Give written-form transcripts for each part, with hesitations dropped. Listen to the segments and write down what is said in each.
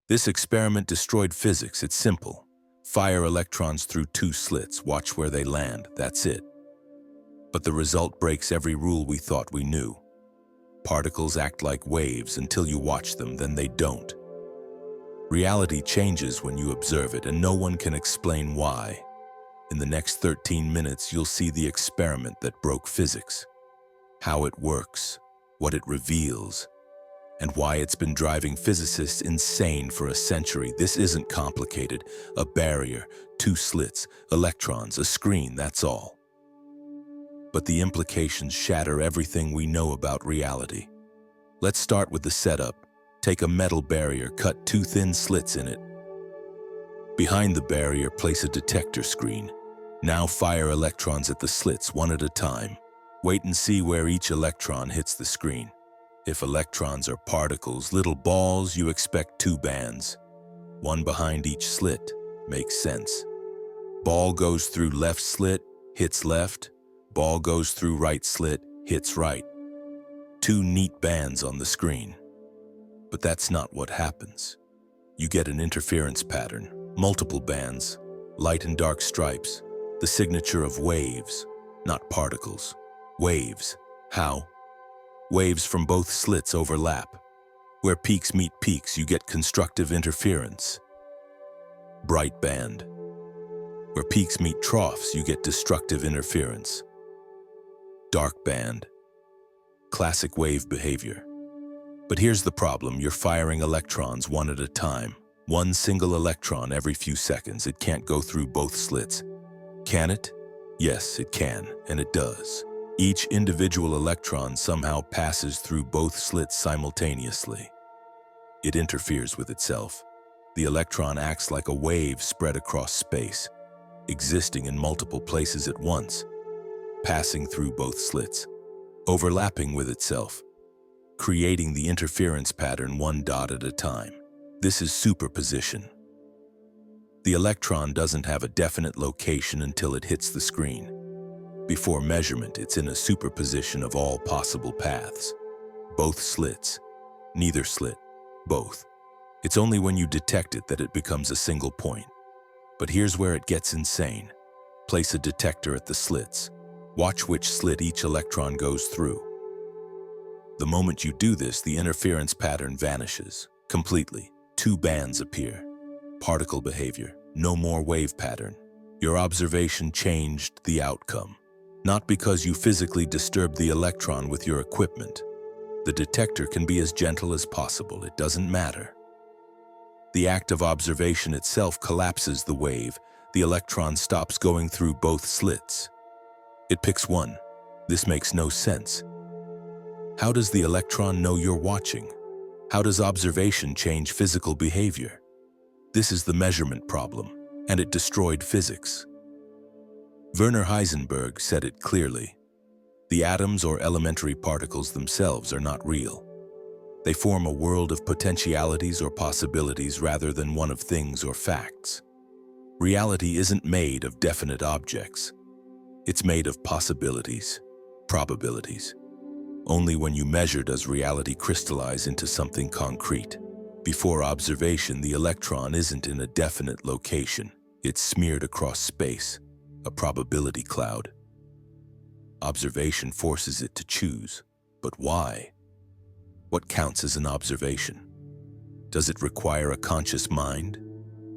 This experiment destroyed physics. It's simple. Fire electrons through two slits, watch where they land, that's it. But the result breaks every rule we thought we knew. Particles act like waves until you watch them, then they don't. Reality changes when you observe it, and no one can explain why. In the next 13 minutes, you'll see the experiment that broke physics, how it works, what it reveals, and why it's been driving physicists insane for a century. This isn't complicated. A barrier, two slits, electrons, a screen, that's all. But the implications shatter everything we know about reality. Let's start with the setup. Take a metal barrier, cut two thin slits in it. Behind the barrier, place a detector screen. Now fire electrons at the slits one at a time. Wait and see where each electron hits the screen. If electrons are particles, little balls, you expect two bands. One behind each slit. Makes sense. Ball goes through left slit, hits left. Ball goes through right slit, hits right. Two neat bands on the screen. But that's not what happens. You get an interference pattern, multiple bands, light and dark stripes, the signature of waves, not particles. Waves. How? Waves from both slits overlap. Where peaks meet peaks, you get constructive interference. Bright band. Where peaks meet troughs, you get destructive interference. Dark band. Classic wave behavior. But here's the problem. You're firing electrons one at a time. One single electron every few seconds. It can't go through both slits. Can it? Yes, it can, and it does. Each individual electron somehow passes through both slits simultaneously. It interferes with itself. The electron acts like a wave spread across space, existing in multiple places at once, passing through both slits, overlapping with itself, creating the interference pattern one dot at a time. This is superposition. The electron doesn't have a definite location until it hits the screen. Before measurement, it's in a superposition of all possible paths. Both slits. Neither slit. Both. It's only when you detect it that it becomes a single point. But here's where it gets insane. Place a detector at the slits. Watch which slit each electron goes through. The moment you do this, the interference pattern vanishes completely. Two bands appear. Particle behavior. No more wave pattern. Your observation changed the outcome. Not because you physically disturbed the electron with your equipment. The detector can be as gentle as possible. It doesn't matter. The act of observation itself collapses the wave. The electron stops going through both slits. It picks one. This makes no sense. How does the electron know you're watching? How does observation change physical behavior? This is the measurement problem, and it destroyed physics. Werner Heisenberg said it clearly. The atoms or elementary particles themselves are not real. They form a world of potentialities or possibilities rather than one of things or facts. Reality isn't made of definite objects. It's made of possibilities, probabilities. Only when you measure does reality crystallize into something concrete. Before observation, the electron isn't in a definite location. It's smeared across space, a probability cloud. Observation forces it to choose. But why? What counts as an observation? Does it require a conscious mind?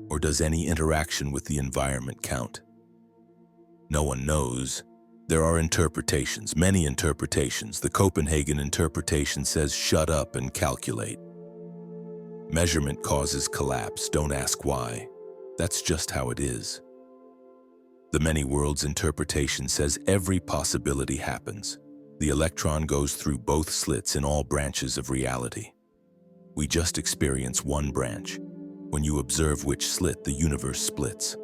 Or does any interaction with the environment count? No one knows. There are interpretations, many interpretations. The Copenhagen interpretation says shut up and calculate. Measurement causes collapse. Don't ask why. That's just how it is. The many worlds interpretation says every possibility happens. The electron goes through both slits in all branches of reality. We just experience one branch. When you observe which slit, the universe splits.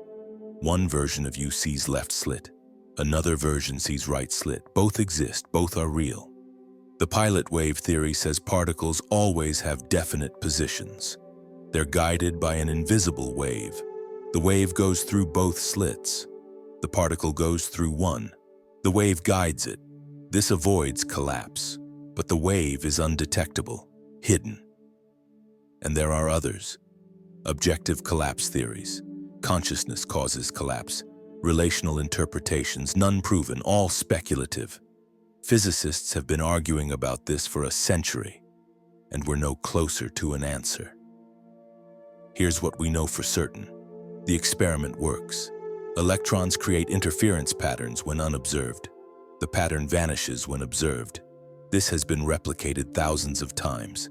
One version of you sees left slit. Another version sees right slit. Both exist. Both are real. The pilot wave theory says particles always have definite positions. They're guided by an invisible wave. The wave goes through both slits. The particle goes through one. The wave guides it. This avoids collapse. But the wave is undetectable, hidden. And there are others. Objective collapse theories. Consciousness causes collapse. Relational interpretations, none proven, all speculative. Physicists have been arguing about this for a century, and we're no closer to an answer. Here's what we know for certain. The experiment works. Electrons create interference patterns when unobserved. The pattern vanishes when observed. This has been replicated thousands of times.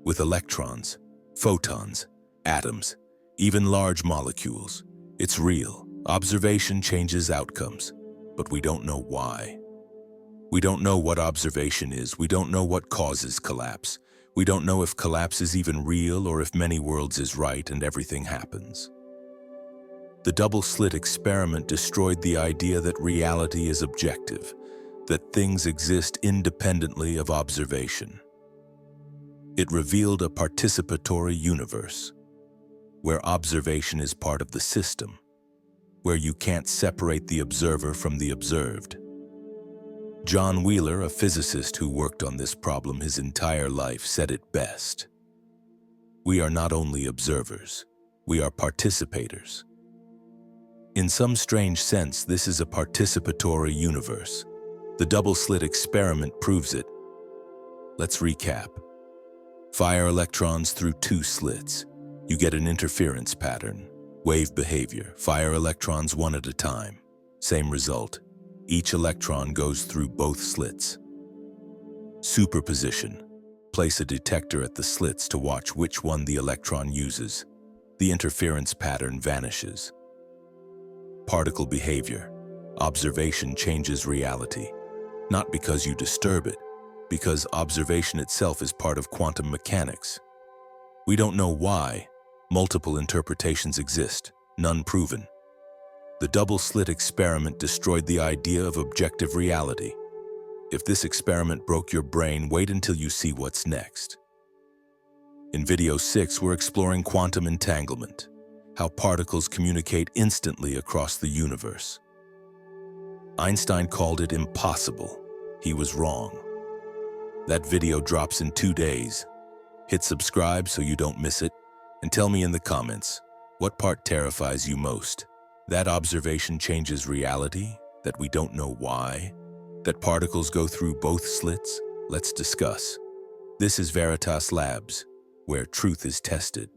With electrons, photons, atoms, even large molecules, it's real. Observation changes outcomes, but we don't know why. We don't know what observation is. We don't know what causes collapse. We don't know if collapse is even real or if many worlds is right and everything happens. The double-slit experiment destroyed the idea that reality is objective, that things exist independently of observation. It revealed a participatory universe, where observation is part of the system, where you can't separate the observer from the observed. John Wheeler, a physicist who worked on this problem his entire life, said it best. We are not only observers, we are participators. In some strange sense, this is a participatory universe. The double-slit experiment proves it. Let's recap. Fire electrons through two slits. You get an interference pattern. Wave behavior. Fire electrons one at a time. Same result. Each electron goes through both slits. Superposition. Place a detector at the slits to watch which one the electron uses. The interference pattern vanishes. Particle behavior. Observation changes reality. Not because you disturb it, because observation itself is part of quantum mechanics. We don't know why. Multiple interpretations exist, none proven. The double-slit experiment destroyed the idea of objective reality. If this experiment broke your brain, wait until you see what's next. In video 6, we're exploring quantum entanglement, how particles communicate instantly across the universe. Einstein called it impossible. He was wrong. That video drops in 2 days. Hit subscribe so you don't miss it, and tell me in the comments, what part terrifies you most? That observation changes reality? That we don't know why? That particles go through both slits? Let's discuss. This is Veritas Labs, where truth is tested.